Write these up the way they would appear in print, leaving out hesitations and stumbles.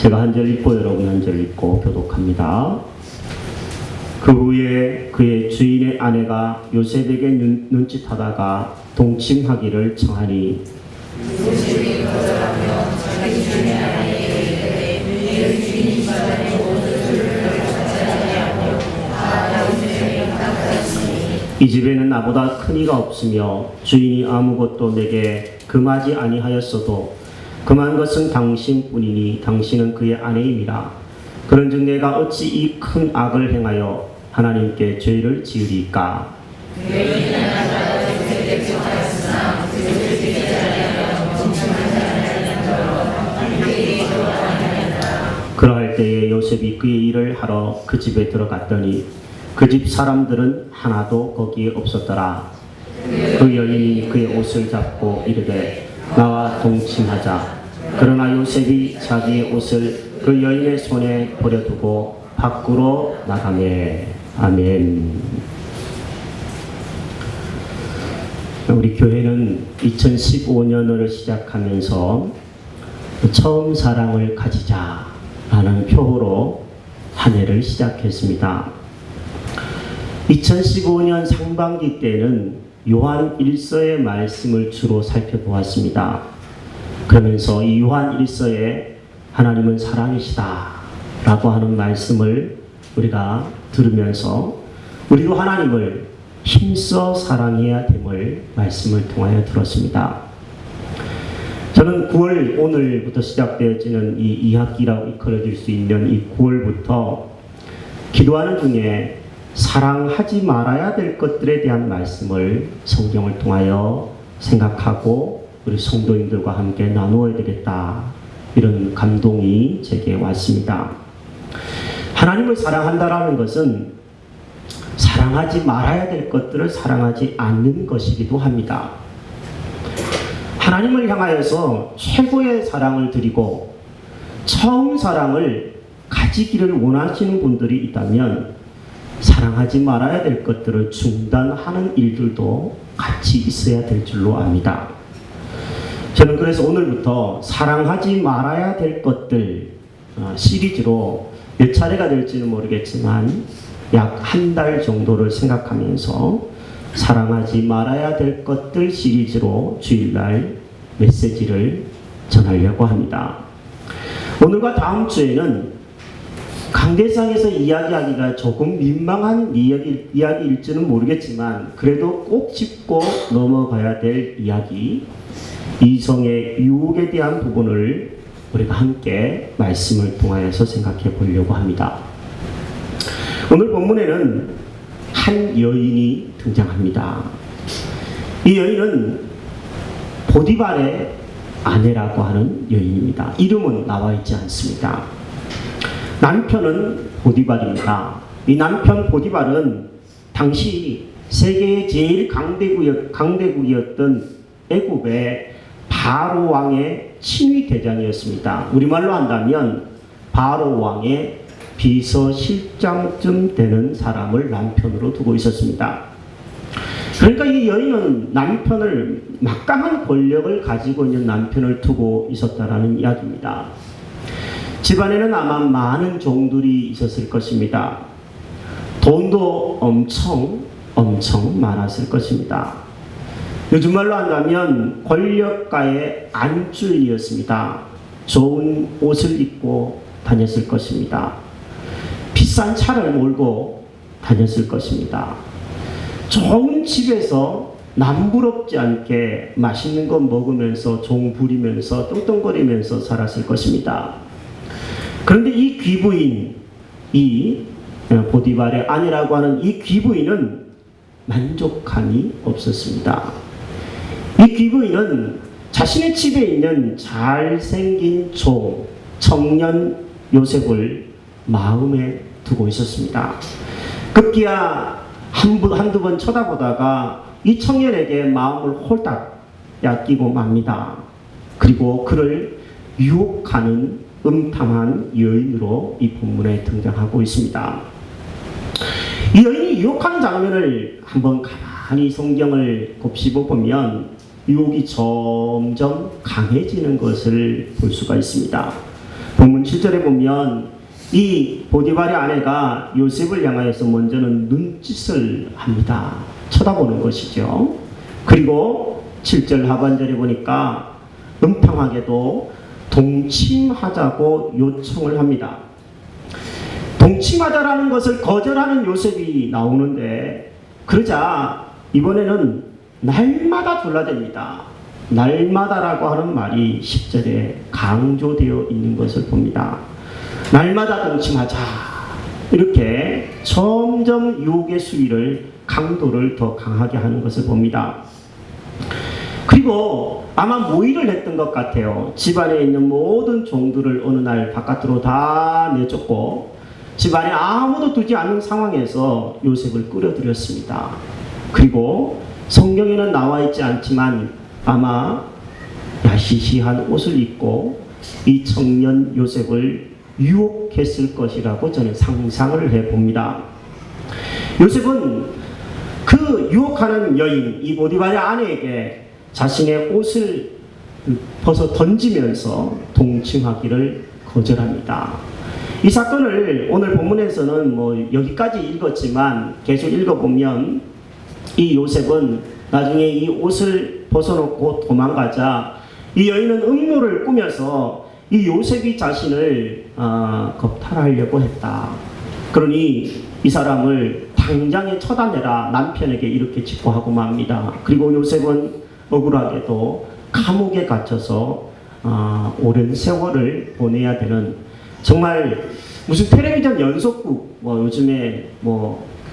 제가 한 절 읽고 여러분 한 절 읽고 교독합니다. 그 후에 그의 주인의 아내가 요셉에게 눈짓하다가 동침하기를 청하니 요셉이 거절하며 자기 주인의 아내에게 내 주인이 집안에 옷을 갖지 아니하고 다 다윗에게 닦았으니 이 집에는 나보다 큰 이가 없으며 주인이 아무것도 내게 금하지 아니하였어도 금한 것은 당신뿐이니 당신은 그의 아내임이라. 그런즉 내가 어찌 이 큰 악을 행하여 하나님께 죄를 지으리까? 여인은 나가 요셉에게 청하였으나 그것을 지키지 아니하며 동침하지 아니하였더러 함께 이르러 아니하였다. 그러할 때에 요셉이 그의 일을 하러 그 집에 들어갔더니 그 집 사람들은 하나도 거기에 없었더라. 그 여인이 그의 옷을 잡고 이르되 나와 동침하자. 그러나 요셉이 자기의 옷을 그 여인의 손에 버려두고 밖으로 나가매. 아멘. 우리 교회는 2015년을 시작하면서 처음 사랑을 가지자라는 표어로 한 해를 시작했습니다. 2015년 상반기 때는 요한 1서의 말씀을 주로 살펴보았습니다. 그러면서 이 요한 1서에 하나님은 사랑이시다 라고 하는 말씀을 우리가 들으면서 우리도 하나님을 힘써 사랑해야 됨을 말씀을 통하여 들었습니다. 저는 9월 오늘부터 시작되어지는 이 2학기라고 이끌어질 수 있는 이 9월부터 기도하는 중에 사랑하지 말아야 될 것들에 대한 말씀을 성경을 통하여 생각하고 우리 성도님들과 함께 나누어야 되겠다, 이런 감동이 제게 왔습니다. 하나님을 사랑한다라는 것은 사랑하지 말아야 될 것들을 사랑하지 않는 것이기도 합니다. 하나님을 향하여서 최고의 사랑을 드리고 처음 사랑을 가지기를 원하시는 분들이 있다면 사랑하지 말아야 될 것들을 중단하는 일들도 같이 있어야 될 줄로 압니다. 저는 그래서 오늘부터 사랑하지 말아야 될 것들 시리즈로 몇 차례가 될지는 모르겠지만 약 한 달 정도를 생각하면서 사랑하지 말아야 될 것들 시리즈로 주일날 메시지를 전하려고 합니다. 오늘과 다음 주에는 강대상에서 이야기하기가 조금 민망한 이야기일지는 모르겠지만 그래도 꼭 짚고 넘어가야 될 이야기, 이성의 유혹에 대한 부분을 우리가 함께 말씀을 통하여서 생각해 보려고 합니다. 오늘 본문에는 한 여인이 등장합니다. 이 여인은 보디발의 아내라고 하는 여인입니다. 이름은 나와 있지 않습니다. 남편은 보디발입니다. 이 남편 보디발은 당시 세계의 제일 강대국이었던 애굽의 바로 왕의 친위 대장이었습니다. 우리말로 한다면 바로 왕의 비서실장쯤 되는 사람을 남편으로 두고 있었습니다. 그러니까 이 여인은 남편을, 막강한 권력을 가지고 있는 남편을 두고 있었다라는 이야기입니다. 집안에는 아마 많은 종들이 있었을 것입니다. 돈도 엄청 많았을 것입니다. 요즘 말로 한다면 권력가의 안주인이었습니다. 좋은 옷을 입고 다녔을 것입니다. 비싼 차를 몰고 다녔을 것입니다. 좋은 집에서 남부럽지 않게 맛있는 거 먹으면서 종 부리면서 떵떵거리면서 살았을 것입니다. 그런데 이 귀부인, 이 보디발의 아내라고 하는 이 귀부인은 만족함이 없었습니다. 이 귀부인은 자신의 집에 있는 잘생긴 청년 요셉을 마음에 두고 있었습니다. 급기야 한두 번 쳐다보다가 이 청년에게 마음을 홀딱 얕기고 맙니다. 그리고 그를 유혹하는 음탕한 여인으로 이 본문에 등장하고 있습니다. 이 여인이 유혹하는 장면을 한번 가만히 성경을 곱씹어 보면 유혹이 점점 강해지는 것을 볼 수가 있습니다. 본문 7절에 보면 이 보디발의 아내가 요셉을 향하여서 먼저는 눈짓을 합니다. 쳐다보는 것이죠. 그리고 7절 하반절에 보니까 음탕하게도 동침하자고 요청을 합니다. 동침하자라는 것을 거절하는 요셉이 나오는데, 그러자 이번에는 날마다 둘러댑니다. 날마다라고 하는 말이 10절에 강조되어 있는 것을 봅니다. 날마다 동침하자, 이렇게 점점 유혹의 수위를, 강도를 더 강하게 하는 것을 봅니다. 그리고 아마 모의를 했던 것 같아요. 집안에 있는 모든 종들을 어느 날 바깥으로 다 내쫓고 집안에 아무도 두지 않는 상황에서 요셉을 끌어들였습니다. 그리고 성경에는 나와 있지 않지만 아마 야시시한 옷을 입고 이 청년 요셉을 유혹했을 것이라고 저는 상상을 해봅니다. 요셉은 그 유혹하는 여인, 이 보디발의 아내에게 자신의 옷을 벗어 던지면서 동침하기를 거절합니다. 이 사건을 오늘 본문에서는 여기까지 읽었지만 계속 읽어보면 이 요셉은 나중에 이 옷을 벗어놓고 도망가자 이 여인은 음모를 꾸며서 이 요셉이 자신을 겁탈하려고 했다. 그러니 이 사람을 당장에 처단해라, 남편에게 이렇게 직고하고 맙니다. 그리고 요셉은 억울하게도 감옥에 갇혀서 오랜 세월을 보내야 되는, 정말 무슨 텔레비전 연속극, 요즘에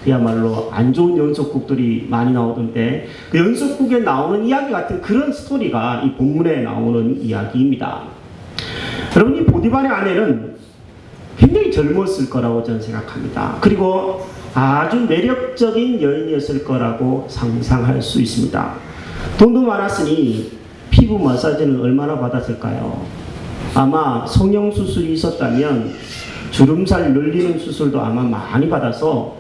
그야말로 안 좋은 연속극들이 많이 나오던데 그 연속극에 나오는 이야기 같은 그런 스토리가 이 본문에 나오는 이야기입니다. 여러분, 이 보디발의 아내는 굉장히 젊었을 거라고 저는 생각합니다. 그리고 아주 매력적인 여인이었을 거라고 상상할 수 있습니다. 돈도 많았으니 피부 마사지는 얼마나 받았을까요? 아마 성형수술이 있었다면 주름살 늘리는 수술도 아마 많이 받아서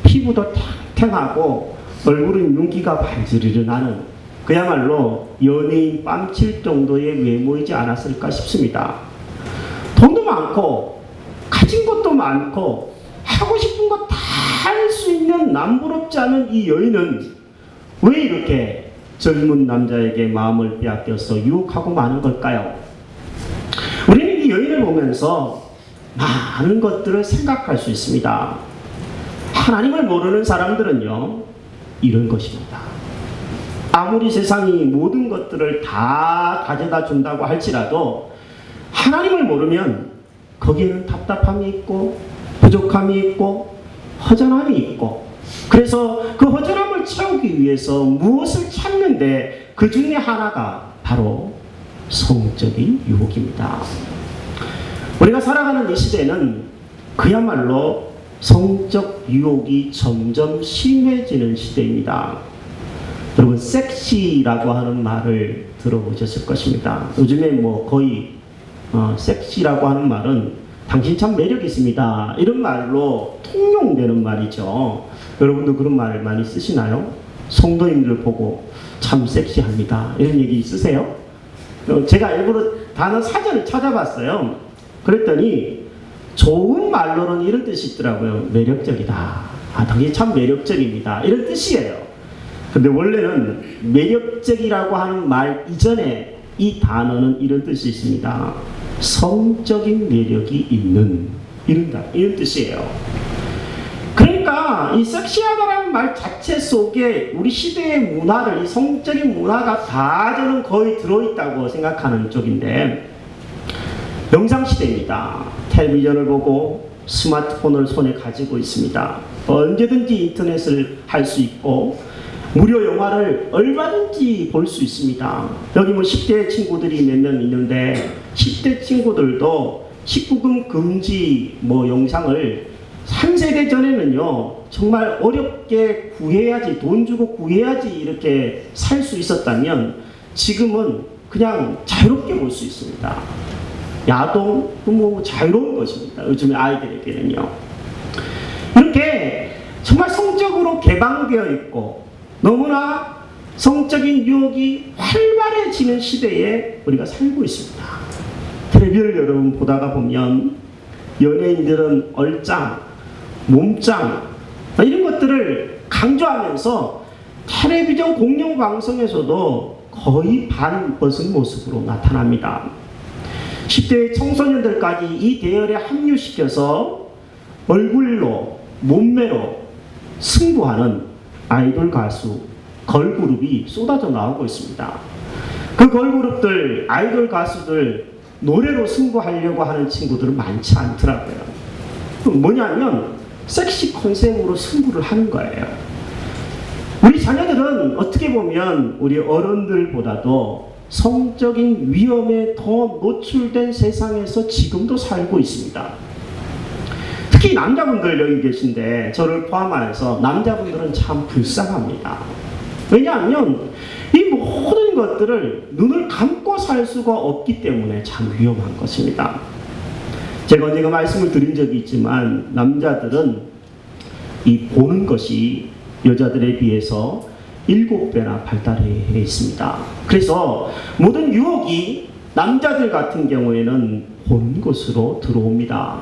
피부도 탱탱하고 얼굴은 윤기가 반지르르 나는 그야말로 연예인 뺨칠 정도의 외모이지 않았을까 싶습니다. 돈도 많고 가진 것도 많고 하고 싶은 거 다 할 수 있는 남부럽지 않은 이 여인은 왜 이렇게 젊은 남자에게 마음을 빼앗겨서 유혹하고 마는 걸까요? 우리는 이 여인을 보면서 많은 것들을 생각할 수 있습니다. 하나님을 모르는 사람들은요, 이런 것입니다. 아무리 세상이 모든 것들을 다 가져다 준다고 할지라도 하나님을 모르면 거기에는 답답함이 있고 부족함이 있고 허전함이 있고, 그래서 그 허전함을 채우기 위해서 무엇을 찾는데 그 중에 하나가 바로 성적인 유혹입니다. 우리가 살아가는 이 시대는 그야말로 성적 유혹이 점점 심해지는 시대입니다. 여러분, 섹시라고 하는 말을 들어보셨을 것입니다. 요즘에 거의 섹시라고 하는 말은 당신 참 매력 있습니다, 이런 말로 통용되는 말이죠. 여러분도 그런 말 많이 쓰시나요? 성도님들 보고 참 섹시합니다, 이런 얘기 있으세요? 제가 일부러 단어 사전을 찾아봤어요. 그랬더니 좋은 말로는 이런 뜻이 있더라고요. 매력적이다, 당신 참 매력적입니다, 이런 뜻이에요. 근데 원래는 매력적이라고 하는 말 이전에 이 단어는 이런 뜻이 있습니다. 성적인 매력이 있는, 이런 뜻이에요. 그러니까 이 섹시하다라는 말 자체 속에 우리 시대의 문화를, 이 성적인 문화가 다 저는 거의 들어있다고 생각하는 쪽인데, 영상시대입니다. 텔레비전을 보고 스마트폰을 손에 가지고 있습니다. 언제든지 인터넷을 할 수 있고 무료 영화를 얼마든지 볼 수 있습니다. 여기 10대 친구들이 몇 명 있는데 10대 친구들도 19금 금지 영상을 한 세대 전에는요 정말 어렵게 구해야지, 돈 주고 구해야지 이렇게 살 수 있었다면 지금은 그냥 자유롭게 볼 수 있습니다. 야동 자유로운 것입니다. 요즘에 아이들에게는요. 이렇게 정말 성적으로 개방되어 있고 너무나 성적인 유혹이 활발해지는 시대에 우리가 살고 있습니다. 텔레비를 여러분 보다가 보면 연예인들은 얼짱, 몸짱 이런 것들을 강조하면서 텔레비전 공영방송에서도 거의 반벗은 모습으로 나타납니다. 10대 청소년들까지 이 대열에 합류시켜서 얼굴로 몸매로 승부하는 아이돌 가수 걸그룹이 쏟아져 나오고 있습니다. 그 걸그룹들, 아이돌 가수들 노래로 승부하려고 하는 친구들은 많지 않더라고요. 뭐냐면 섹시 컨셉으로 승부를 하는 거예요. 우리 자녀들은 어떻게 보면 우리 어른들보다도 성적인 위험에 더 노출된 세상에서 지금도 살고 있습니다. 특히 남자분들 여기 계신데 저를 포함해서 남자분들은 참 불쌍합니다. 왜냐하면 이 모든 것들을 눈을 감고 살 수가 없기 때문에 참 위험한 것입니다. 제가 언젠가 말씀을 드린 적이 있지만 남자들은 이 보는 것이 여자들에 비해서 7배나 발달해 있습니다. 그래서 모든 유혹이 남자들 같은 경우에는 보는 것으로 들어옵니다.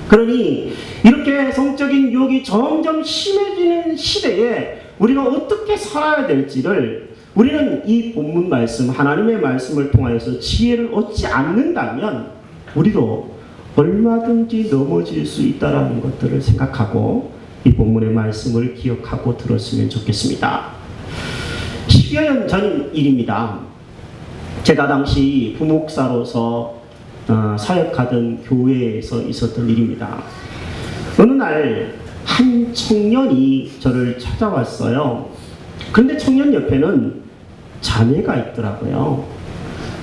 그러니 이렇게 성적인 유혹이 점점 심해지는 시대에 우리가 어떻게 살아야 될지를 우리는 이 본문 말씀, 하나님의 말씀을 통하여서 지혜를 얻지 않는다면 우리도 얼마든지 넘어질 수 있다는 것들을 생각하고 이 본문의 말씀을 기억하고 들었으면 좋겠습니다. 10여 년 전 일입니다. 제가 당시 부목사로서 사역하던 교회에서 있었던 일입니다. 어느 날 한 청년이 저를 찾아왔어요. 그런데 청년 옆에는 자매가 있더라고요.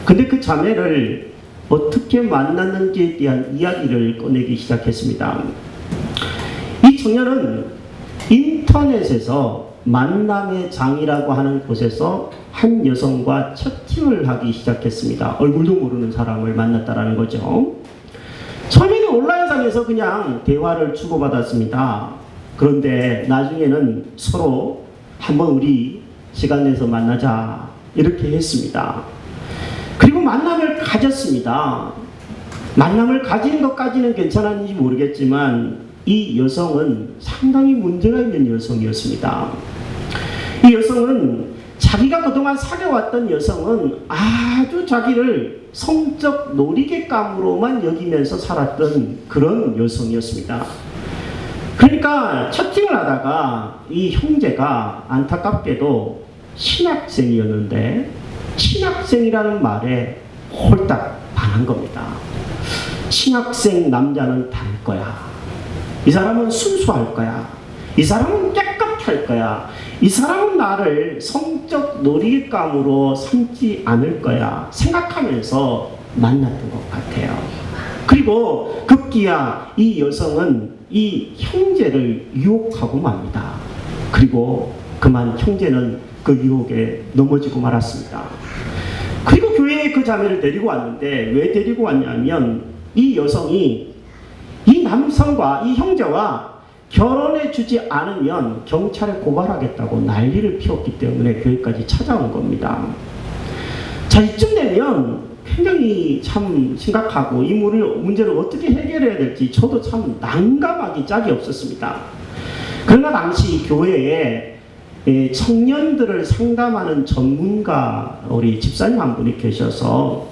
근데 그 자매를 어떻게 만났는지에 대한 이야기를 꺼내기 시작했습니다. 이 청년은 인터넷에서 만남의 장이라고 하는 곳에서 한 여성과 채팅을 하기 시작했습니다. 얼굴도 모르는 사람을 만났다라는 거죠. 처음에는 온라인상에서 그냥 대화를 주고받았습니다. 그런데 나중에는 서로 한번 우리 시간 내서 만나자 이렇게 했습니다. 그리고 만남을 가졌습니다. 만남을 가진 것까지는 괜찮았는지 모르겠지만 이 여성은 상당히 문제가 있는 여성이었습니다. 이 여성은 자기가 그동안 사귀어왔던 여성은 아주 자기를 성적 놀이개감으로만 여기면서 살았던 그런 여성이었습니다. 그러니까 채팅을 하다가 이 형제가 안타깝게도 신학생이었는데 신학생이라는 말에 홀딱 반한 겁니다. 신학생 남자는 다를 거야. 이 사람은 순수할 거야. 이 사람은 깨끗할 거야. 이 사람은 나를 성적 놀이감으로 삼지 않을 거야 생각하면서 만났던 것 같아요. 그리고 급기야 이 여성은 이 형제를 유혹하고 맙니다. 그리고 그만 형제는 그 유혹에 넘어지고 말았습니다. 그리고 교회에 그 자매를 데리고 왔는데 왜 데리고 왔냐면 이 여성이 이 남성과 이 형제와 결혼해 주지 않으면 경찰에 고발하겠다고 난리를 피웠기 때문에 교회까지 찾아온 겁니다. 자, 이쯤 되면 굉장히 참 심각하고 이 문제를 어떻게 해결해야 될지 저도 참 난감하기 짝이 없었습니다. 그러나 당시 교회에 청년들을 상담하는 전문가 우리 집사님 한 분이 계셔서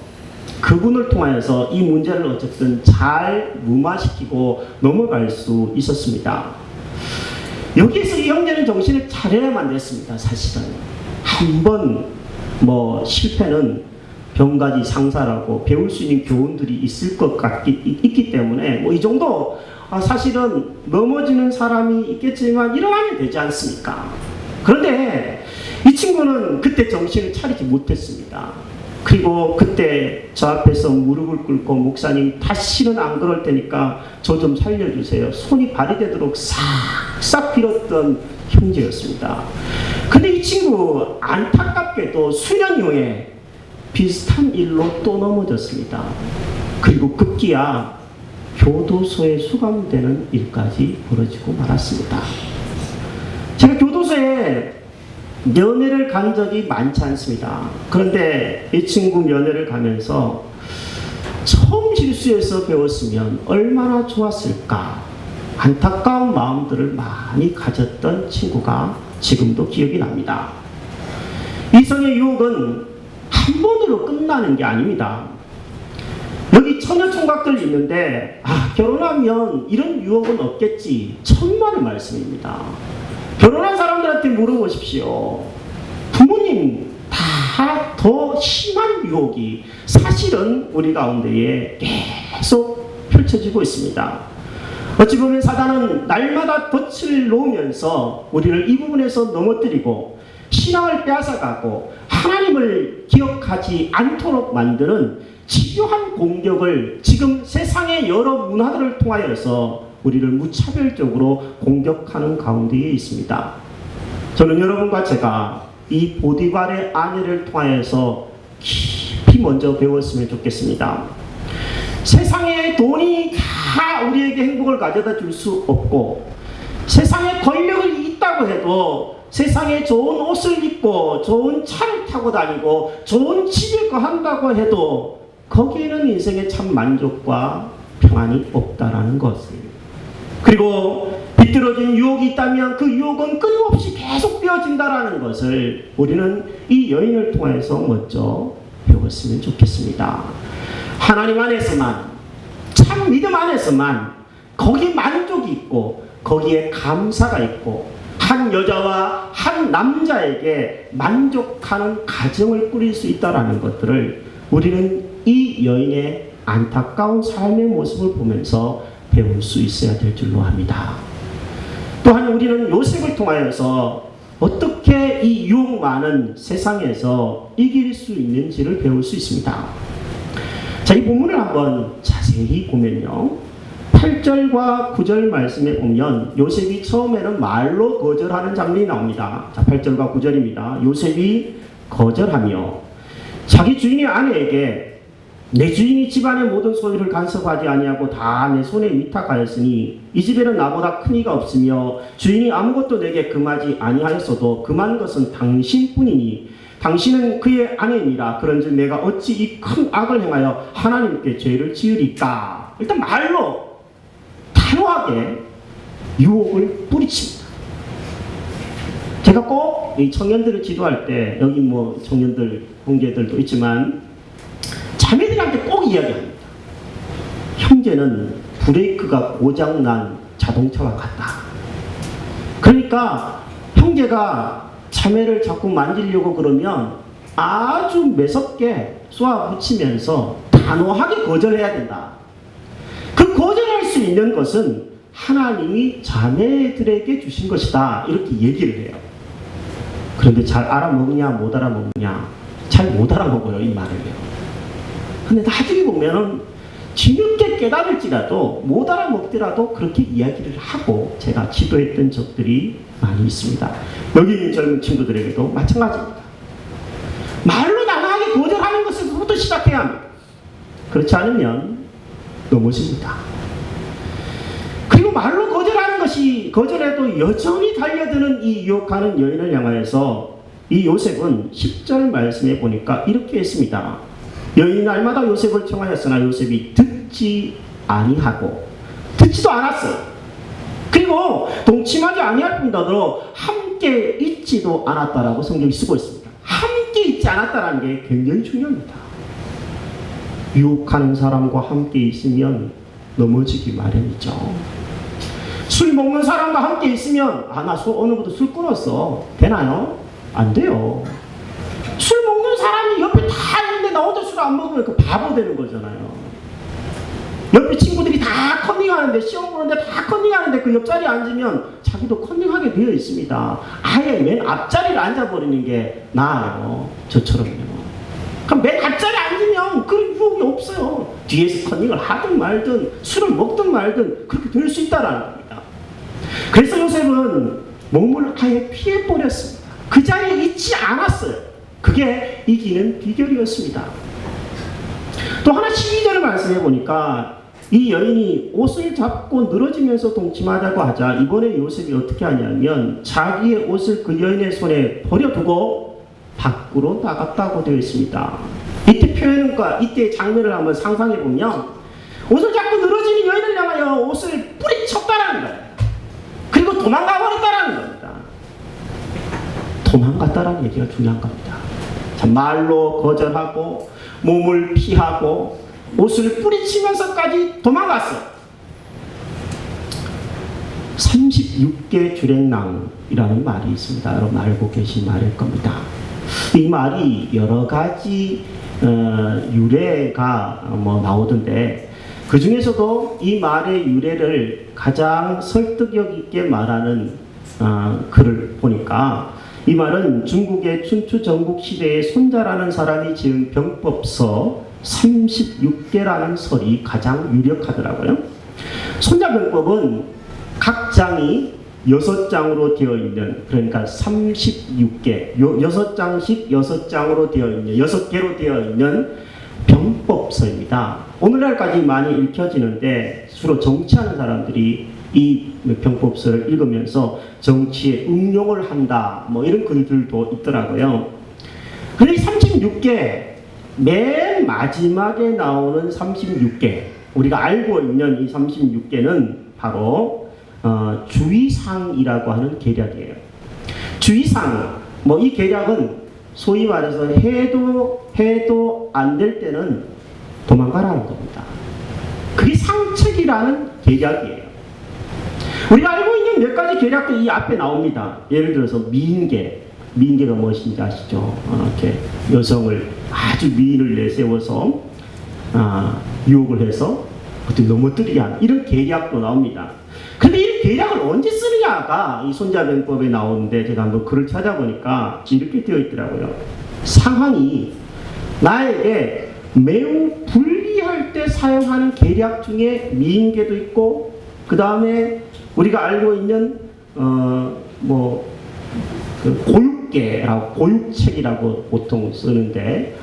그분을 통하여서 이 문제를 어쨌든 잘 무마시키고 넘어갈 수 있었습니다. 여기에서 이 형제는 정신을 차려야만 됐습니다. 사실은 한 번 실패는 병가지 상사라고 배울 수 있는 교훈들이 있을 것 있기 때문에 이 정도 사실은 넘어지는 사람이 있겠지만 일어나면 되지 않습니까? 그런데 이 친구는 그때 정신을 차리지 못했습니다. 그리고 그때 저 앞에서 무릎을 꿇고 목사님 다시는 안 그럴 테니까 저 좀 살려주세요. 손이 발이 되도록 싹싹 빌었던 형제였습니다. 근데 이 친구 안타깝게도 수년 후에 비슷한 일로 또 넘어졌습니다. 그리고 급기야 교도소에 수감되는 일까지 벌어지고 말았습니다. 제가 교도소에 면회를 간 적이 많지 않습니다. 그런데 이 친구 면회를 가면서 처음 실수해서 배웠으면 얼마나 좋았을까. 안타까운 마음들을 많이 가졌던 친구가 지금도 기억이 납니다. 이성의 유혹은 한 번으로 끝나는 게 아닙니다. 여기 처녀총각들 있는데 결혼하면 이런 유혹은 없겠지. 천만의 말씀입니다. 결혼한 사람들한테 물어보십시오. 부모님 다 더 심한 유혹이 사실은 우리 가운데에 계속 펼쳐지고 있습니다. 어찌 보면 사단은 날마다 덫을 놓으면서 우리를 이 부분에서 넘어뜨리고 신앙을 빼앗아가고 하나님을 기억하지 않도록 만드는 집요한 공격을 지금 세상의 여러 문화들을 통하여서 우리를 무차별적으로 공격하는 가운데에 있습니다. 저는 여러분과 제가 이 보디발의 아내를 통하여서 깊이 먼저 배웠으면 좋겠습니다. 세상의 돈이 다 우리에게 행복을 가져다 줄 수 없고, 세상에 권력이 있다고 해도 세상에 좋은 옷을 입고 좋은 차를 타고 다니고 좋은 집에 거한다고 해도 거기에는 인생에 참 만족과 평안이 없다라는 것을, 그리고 비뚤어진 유혹이 있다면 그 유혹은 끊임없이 계속 되어진다라는 것을 우리는 이 여인을 통해서 먼저 배웠으면 좋겠습니다. 하나님 안에서만, 참 믿음 안에서만 거기에 만족이 있고 거기에 감사가 있고 한 여자와 한 남자에게 만족하는 가정을 꾸릴 수 있다는 것들을 우리는 이 여인의 안타까운 삶의 모습을 보면서 배울 수 있어야 될 줄로 합니다. 또한 우리는 요셉을 통하여서 어떻게 이 유혹 많은 세상에서 이길 수 있는지를 배울 수 있습니다. 자, 이 본문을 한번 자세히 보면요, 8절과 9절 말씀에 보면 요셉이 처음에는 말로 거절하는 장면이 나옵니다. 자, 8절과 9절입니다. 요셉이 거절하며 자기 주인의 아내에게 내 주인이 집안의 모든 소유를 간섭하지 아니하고 다 내 손에 위탁하였으니 이 집에는 나보다 큰 이가 없으며 주인이 아무것도 내게 금하지 아니하였어도 금한 것은 당신뿐이니 당신은 그의 아내니라. 그런즉 내가 어찌 이 큰 악을 행하여 하나님께 죄를 지으리까. 일단 말로 단호하게 유혹을 뿌리칩니다. 제가 꼭 이 청년들을 지도할 때, 여기 뭐 청년들 형제들도 있지만 자매들한테 꼭 이야기합니다. 형제는 브레이크가 고장난 자동차와 같다. 그러니까 형제가 자매를 자꾸 만지려고 그러면 아주 매섭게 쏘아붙이면서 단호하게 거절해야 된다. 그 거절할 수 있는 것은 하나님이 자매들에게 주신 것이다. 이렇게 얘기를 해요. 그런데 잘 알아먹느냐 못 알아먹느냐, 잘 못 알아먹어요, 이 말을요. 근데 나중에 보면은 뒤늦게 깨달을지라도 못 알아먹더라도 그렇게 이야기를 하고 제가 지도했던 적들이 많이 있습니다. 여기 있는 젊은 친구들에게도 마찬가지입니다. 말로 단호하게 거절하는 것에서부터 시작해야 합니다. 그렇지 않으면 넘어집니다. 그리고 말로 거절하는 것이, 거절해도 여전히 달려드는 이 유혹하는 여인을 향하여서 이 요셉은 10절 말씀에 보니까 이렇게 했습니다. 여인이 날마다 요셉을 청하였으나 요셉이 듣지 아니하고, 듣지도 않았어요. 그리고 동침하지 아니할 뿐더러 함께 있지도 않았다라고 성경이 쓰고 있습니다. 함께 있지 않았다라는 게 굉장히 중요합니다. 유혹하는 사람과 함께 있으면 넘어지기 마련이죠. 술 먹는 사람과 함께 있으면 나 오늘부터 술 끊었어. 되나요? 안 돼요. 술 먹는 사람이 옆에 다 있는데 나 혼자 술 안 먹으면 그 바보 되는 거잖아요. 옆에 친구들이 다 컨닝하는데, 시험 보는데 다 컨닝하는데 그 옆자리에 앉으면 자기도 컨닝하게 되어 있습니다. 아예 맨 앞자리를 앉아버리는 게 나아요. 저처럼요. 그럼 맨 앞자리에 앉으면 그런 유혹이 없어요. 뒤에서 컨닝을 하든 말든 술을 먹든 말든 그렇게 될 수 있다는 겁니다. 그래서 요셉은 몸을 아예 피해버렸습니다. 그 자리에 있지 않았어요. 그게 이기는 비결이었습니다. 또 하나 12절을 말씀해 보니까 이 여인이 옷을 잡고 늘어지면서 동침하자고 하자 이번에 요셉이 어떻게 하냐면 자기의 옷을 그 여인의 손에 버려두고 밖으로 나갔다고 되어 있습니다. 이때 표현과 이때의 장면을 한번 상상해 보면 옷을 자꾸 늘어지는 여인을 향하여 옷을 뿌리쳤다라는 거예요. 그리고 도망가 버렸다라는 겁니다. 도망갔다라는 얘기가 중요한 겁니다. 자, 말로 거절하고 몸을 피하고 옷을 뿌리치면서까지 도망갔어요. 36개 주랭랑이라는 말이 있습니다. 여러분 알고 계신 말일 겁니다. 이 말이 여러 가지 유래가 나오던데 그 중에서도 이 말의 유래를 가장 설득력 있게 말하는 글을 보니까 이 말은 중국의 춘추 전국 시대의 손자라는 사람이 지은 병법서 36개라는 설이 가장 유력하더라고요. 손자병법은 각 장이 6장으로 되어 있는, 그러니까 36개, 6장씩 6장으로 되어 있는, 6개로 되어 있는 병법서입니다. 오늘날까지 많이 읽혀지는데 주로 정치하는 사람들이 이 병법서를 읽으면서 정치에 응용을 한다, 이런 글들도 있더라고요. 그런데 36개, 맨 마지막에 나오는 36개, 우리가 알고 있는 이 36개는 바로 주의상이라고 하는 계략이에요. 주의상, 이 계략은 소위 말해서 해도 안 될 때는 도망가라는 겁니다. 그게 상책이라는 계략이에요. 우리가 알고 있는 몇 가지 계략도 이 앞에 나옵니다. 예를 들어서 미인계가 무엇인지 아시죠? 이렇게 여성을 아주 미인을 내세워서 유혹을 해서 어떻게 넘어뜨리게 하는 이런 계략도 나옵니다. 근데 이 계략을 언제 쓰느냐가 이 손자병법에 나오는데 제가 한번 글을 찾아보니까 이렇게 되어 있더라고요. 상황이 나에게 매우 불리할 때 사용하는 계략 중에 미인계도 있고, 그 다음에 우리가 알고 있는 그 고육계라고, 고육책이라고 보통 쓰는데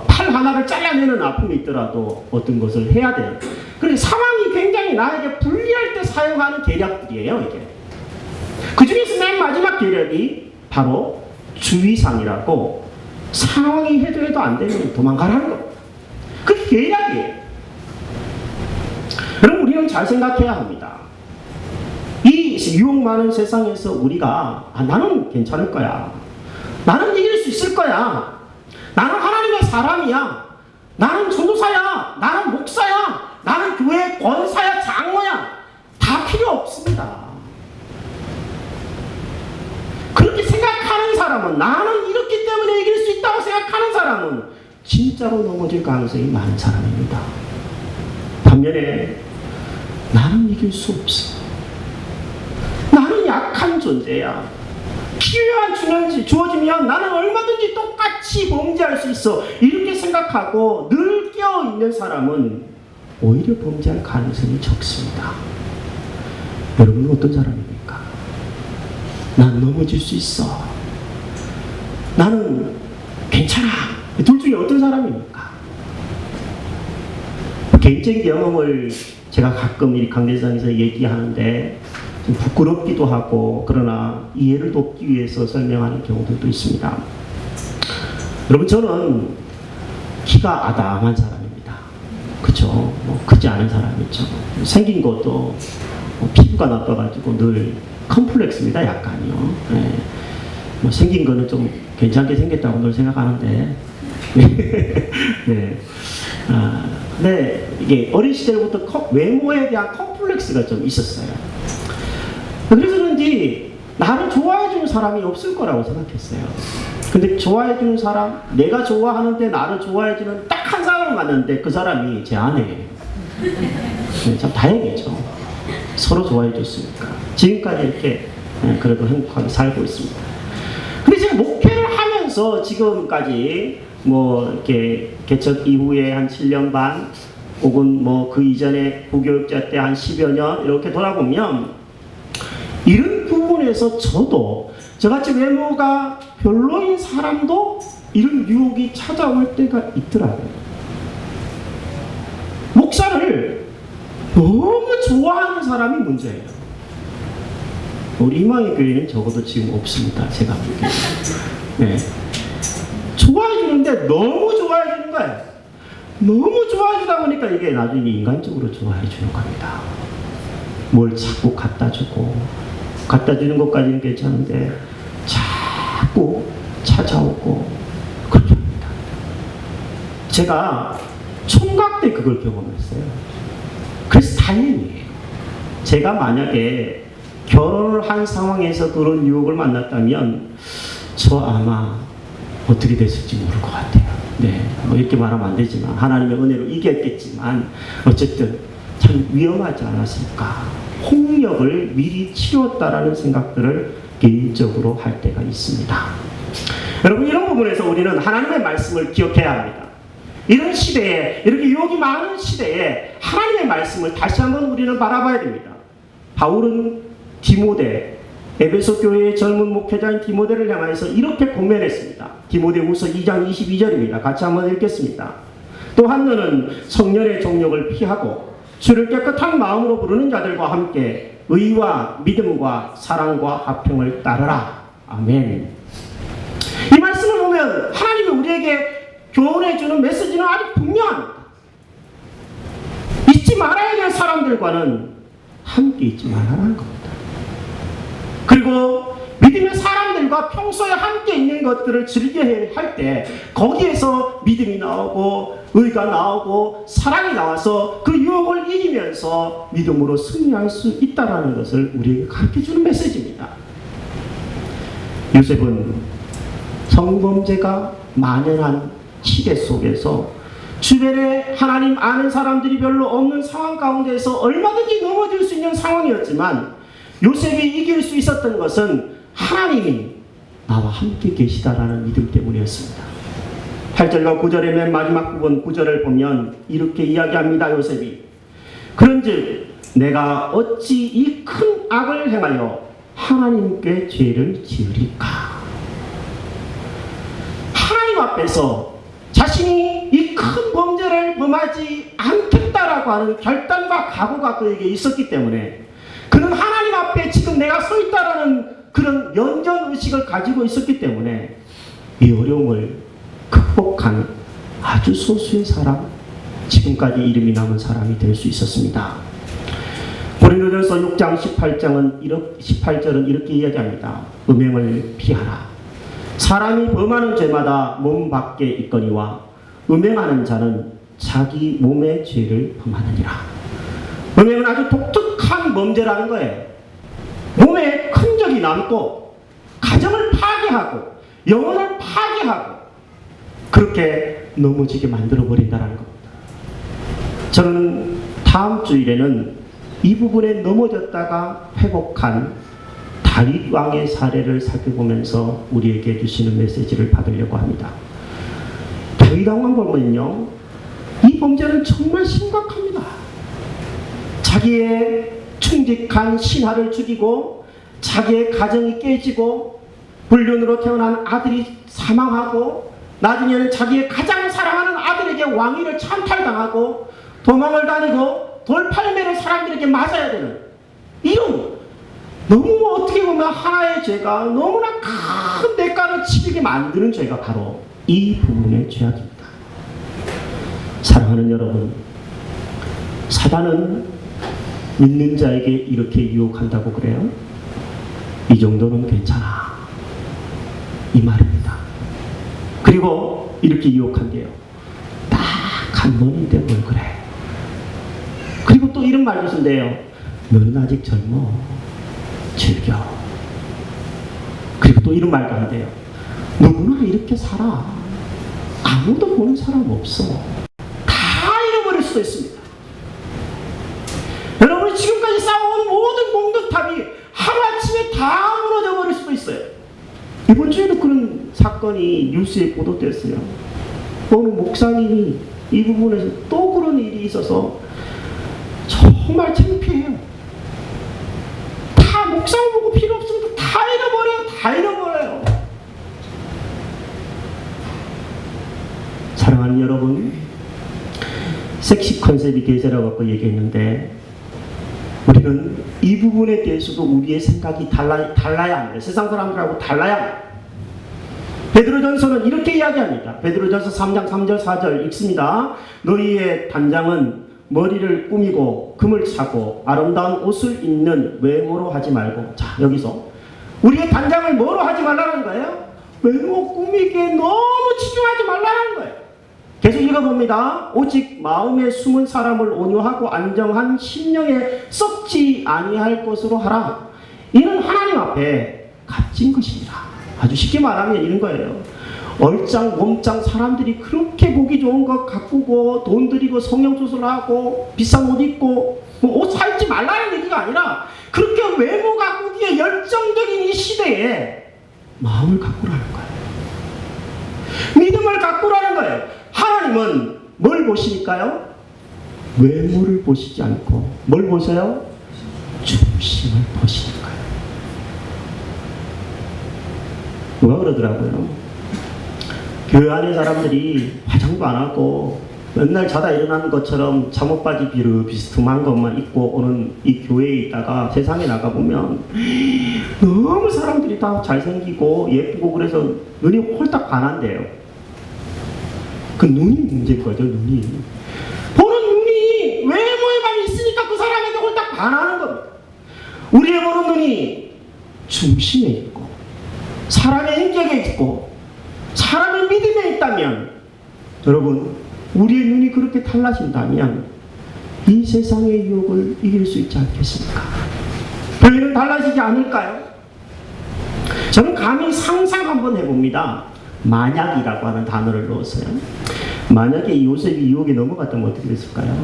팔 하나를 잘라내는 아픔이 있더라도 어떤 것을 해야 돼요. 그런데 상황이 굉장히 나에게 불리할 때 사용하는 계략들이에요, 이게. 그 중에서 맨 마지막 계략이 바로 주의상이라고, 상황이 해도 안 되면 도망가라는 겁니다. 그게 계략이에요. 그럼 우리는 잘 생각해야 합니다. 이 유혹 많은 세상에서 우리가 나는 괜찮을 거야, 나는 이길 수 있을 거야, 나는 하나님의 사람이야, 나는 전도사야, 나는 목사야, 나는 교회 권사야, 장로야, 다 필요 없습니다. 그렇게 생각하는 사람은, 나는 이렇기 때문에 이길 수 있다고 생각하는 사람은 진짜로 넘어질 가능성이 많은 사람입니다. 반면에 나는 이길 수 없어, 나는 약한 존재야, 기회가 주어지면 나는 얼마든지 똑같이 범죄할 수 있어, 이렇게 생각하고 늘 깨어있는 사람은 오히려 범죄할 가능성이 적습니다. 여러분은 어떤 사람입니까? 난 넘어질 수 있어, 나는 괜찮아, 둘 중에 어떤 사람입니까? 개인적인 경험을 제가 가끔 이 강대상에서 얘기하는데 좀 부끄럽기도 하고, 그러나 이해를 돕기 위해서 설명하는 경우들도 있습니다. 여러분, 저는 키가 아담한 사람입니다. 그쵸? 크지 않은 사람이죠. 생긴 것도 피부가 나빠가지고 늘 컴플렉스입니다, 약간요. 네. 생긴 거는 좀 괜찮게 생겼다고 늘 생각하는데, 네. 네, 이게 어린 시절부터 외모에 대한 컴플렉스가 좀 있었어요. 그래서 그런지 나를 좋아해주는 사람이 없을 거라고 생각했어요. 근데 좋아해주는 사람, 내가 좋아하는데 나를 좋아해주는 딱 한 사람을 만났는데 그 사람이 제 아내예요. 네, 참 다행이죠. 서로 좋아해줬으니까. 지금까지 이렇게 그래도 행복하게 살고 있습니다. 근데 제가 목회를 하면서 지금까지 이렇게 개척 이후에 한 7년 반, 혹은 그 이전에 부교육자 때 한 10여 년 이렇게 돌아보면 이런 부분에서 저도 저같이 외모가 별로인 사람도 이런 유혹이 찾아올 때가 있더라고요. 목사를 너무 좋아하는 사람이 문제예요. 우리 희망의 교회는 적어도 지금 없습니다, 제가 보기에는. 네. 좋아해주는데, 너무 좋아해주는 거예요. 너무 좋아지다 보니까 이게 나중에 인간적으로 좋아해 주는 겁니다. 뭘 자꾸 갖다 주고, 갖다 주는 것까지는 괜찮은데 자꾸 찾아오고 그렇게 합니다. 제가 총각 때 그걸 경험했어요. 그래서 다행이에요. 제가 만약에 결혼을 한 상황에서 그런 유혹을 만났다면 저 아마 어떻게 됐을지 모를 것 같아요. 네, 뭐 이렇게 말하면 안 되지만 하나님의 은혜로 이겼겠지만 어쨌든 참 위험하지 않았을까. 홍역을 미리 치렀다라는 생각들을 개인적으로 할 때가 있습니다. 여러분, 이런 부분에서 우리는 하나님의 말씀을 기억해야 합니다. 이런 시대에, 이렇게 유혹이 많은 시대에 하나님의 말씀을 다시 한번 우리는 바라봐야 됩니다. 바울은 디모데, 에베소 교회의 젊은 목회자인 디모데를 향해서 이렇게 권면했습니다. 디모데후서 2장 22절입니다. 같이 한번 읽겠습니다. 또한 너는 성년의 정욕을 피하고 주를 깨끗한 마음으로 부르는 자들과 함께 의와 믿음과 사랑과 화평을 따르라. 아멘. 이 말씀을 보면 하나님이 우리에게 교훈해 주는 메시지는 아주 분명합니다. 잊지 말아야 될 사람들과는 함께 있지 말아라는 겁니다. 그리고 믿음의 사람들과 평소에 함께 있는 것들을 즐겨야 할 때 거기에서 믿음이 나오고 의가 나오고 사랑이 나와서 그 유혹을 이기면서 믿음으로 승리할 수 있다는 것을 우리에게 가르쳐주는 메시지입니다. 요셉은 성범죄가 만연한 시대 속에서 주변에 하나님 아는 사람들이 별로 없는 상황 가운데서 얼마든지 넘어질 수 있는 상황이었지만 요셉이 이길 수 있었던 것은 하나님이 나와 함께 계시다라는 믿음 때문이었습니다. 8절과 9절의 맨 마지막 부분 9절을 보면 이렇게 이야기합니다. 요셉이 그런즉 내가 어찌 이 큰 악을 행하여 하나님께 죄를 지으리까. 하나님 앞에서 자신이 이 큰 범죄를 범하지 않겠다라고 하는 결단과 각오가 그에게 있었기 때문에 그는 하나님 앞에 지금 내가 서 있다라는 그런 연전의식을 가지고 있었기 때문에 이 어려움을 극복한 아주 소수의 사람, 지금까지 이름이 남은 사람이 될 수 있었습니다. 고린도전서 6장 18절은 이렇게 이야기합니다. 음행을 피하라. 사람이 범하는 죄마다 몸 밖에 있거니와 음행하는 자는 자기 몸의 죄를 범하느니라. 음행은 아주 독특한 범죄라는 거예요. 몸에 흔적이 남고 가정을 파괴하고 영혼을 파괴하고 그렇게 넘어지게 만들어버린다는 겁니다. 저는 다음 주일에는 이 부분에 넘어졌다가 회복한 다윗 왕의 사례를 살펴보면서 우리에게 주시는 메시지를 받으려고 합니다. 다윗 왕만 보면요, 이 범죄는 정말 심각합니다. 자기의 충직한 신하를 죽이고 자기의 가정이 깨지고 불륜으로 태어난 아들이 사망하고 나중에는 자기의 가장 사랑하는 아들에게 왕위를 찬탈당하고 도망을 다니고 돌팔매를 사람들에게 맞아야 되는 이런 너무 어떻게 보면 하나의 죄가 너무나 큰 대가를 치르게 만드는 죄가 바로 이 부분의 죄악입니다. 사랑하는 여러분, 사단은 믿는 자에게 이렇게 유혹한다고 그래요? 이 정도는 괜찮아, 이 말입니다. 그리고 이렇게 유혹한대요. 딱 한 번인데 뭘 그래. 그리고 또 이런 말도 쓴대요. 너는 아직 젊어, 즐겨. 그리고 또 이런 말도 한대요. 누구나 이렇게 살아. 아무도 보는 사람 없어. 다 잃어버릴 수도 있습니다. 여러분이 지금까지 쌓아온 모든 공덕탑이 하루아침에 다 무너져 버릴 수도 있어요. 이번 주에도 그런 사건이 뉴스에 보도됐어요. 어느 목사님이 이 부분에서 또 그런 일이 있어서 정말 창피해요. 다 목사 보고 필요 없으니까 다 잃어버려요. 다 잃어버려요. 사랑하는 여러분, 섹시 컨셉이 대세라고 아까 얘기했는데 우리는 이 부분에 대해서도 우리의 생각이 달라야 합니다. 세상 사람들하고 달라야 합니다. 베드로전서는 이렇게 이야기합니다. 베드로전서 3장 3절 4절 읽습니다. 너희의 단장은 머리를 꾸미고 금을 차고 아름다운 옷을 입는 외모로 하지 말고, 자 여기서 우리의 단장을 뭐로 하지 말라는 거예요? 외모 꾸미기에 너무 치중하지 말라는 거예요. 계속 읽어봅니다. 오직 마음에 숨은 사람을 온유하고 안정한 심령에 썩지 아니할 것으로 하라. 이는 하나님 앞에 값진 것이니라. 아주 쉽게 말하면 이런 거예요. 얼짱 몸짱 사람들이 그렇게 보기 좋은 거 가꾸고 돈 들이고 성형수술하고 비싼 옷 입고 뭐 옷 사입지 말라는 얘기가 아니라, 그렇게 외모 가꾸기에 열정적인 이 시대에 마음을 가꾸라는 거예요. 믿음을 가꾸라는 거예요. 하나님은 뭘 보시니까요? 외모를 보시지 않고 뭘 보세요? 중심을 보시는 거예요. 누가 그러더라고요. 교회 안에 사람들이 화장도 안 하고 맨날 자다 일어나는 것처럼 잠옷바지 비스듬한 것만 입고 오는 이 교회에 있다가 세상에 나가보면 너무 사람들이 다 잘생기고 예쁘고 그래서 눈이 홀딱 반한대요. 그 눈이 문제인 거죠. 눈이 보는 눈이 외모에만 있으니까 그 사람에게 홀딱 반하는 겁니다. 우리의 보는 눈이 중심에 있고 사람의 인격에 있고 사람의 믿음에 있다면, 여러분 우리의 눈이 그렇게 달라진다면 이 세상의 유혹을 이길 수 있지 않겠습니까? 교회는 달라지지 않을까요? 저는 감히 상상 한번 해봅니다. 만약이라고 하는 단어를 넣었어요. 만약에 요셉이 유혹에 넘어갔다면 어떻게 됐을까요?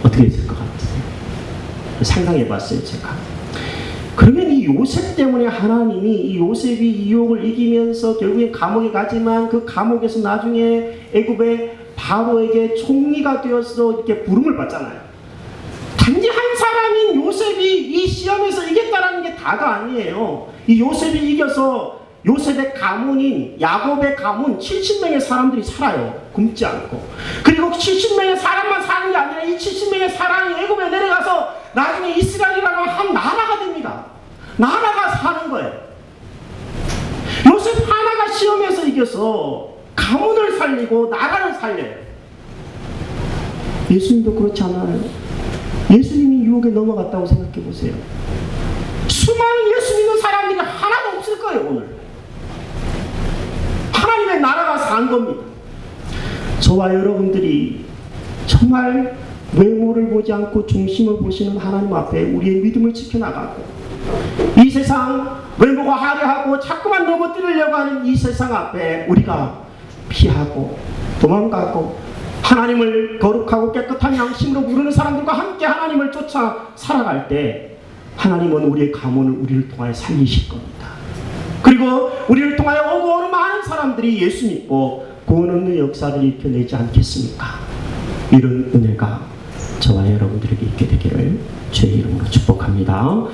어떻게 됐을 것 같으세요? 상상해봤어요 제가. 그러면 이 요셉 때문에 하나님이 이 요셉이 이 유혹을 이기면서 결국엔 감옥에 가지만 그 감옥에서 나중에 애굽의 바로에게 총리가 되어서 이렇게 부름을 받잖아요. 단지 한 사람인 요셉이 이 시험에서 이겼다라는 게 다가 아니에요. 이 요셉이 이겨서 요셉의 가문인 야곱의 가문 70명의 사람들이 살아요. 굶지 않고. 그리고 70명의 사람만 사는 게 아니라 이 70명의 사람이 애굽에 내려가서 나중에 이스라엘이라는 한 나라가 됩니다. 나라가 사는 거예요. 요셉 하나가 시험에서 이겨서 가문을 살리고 나라를 살려요. 예수님도 그렇지 않아요? 예수님이 유혹에 넘어갔다고 생각해 보세요. 수많은 예수 믿는 사람들이 하나도 없을 거예요. 오늘 하나님의 나라가 산 겁니다. 저와 여러분들이 정말 외모를 보지 않고 중심을 보시는 하나님 앞에 우리의 믿음을 지켜나가고, 이 세상 외모가 화려하고 자꾸만 넘어뜨리려고 하는 이 세상 앞에 우리가 피하고 도망가고 하나님을 거룩하고 깨끗한 양심으로 부르는 사람들과 함께 하나님을 쫓아 살아갈 때 하나님은 우리의 가문을 우리를 통하여 살리실 겁니다. 그리고 우리를 통하여 오고 오는 많은 사람들이 예수 믿고 구원 얻는 역사를 일으켜내지 않겠습니까? 이런 은혜가 저와 여러분들에게 있게 되기를 주의 이름으로 축복합니다.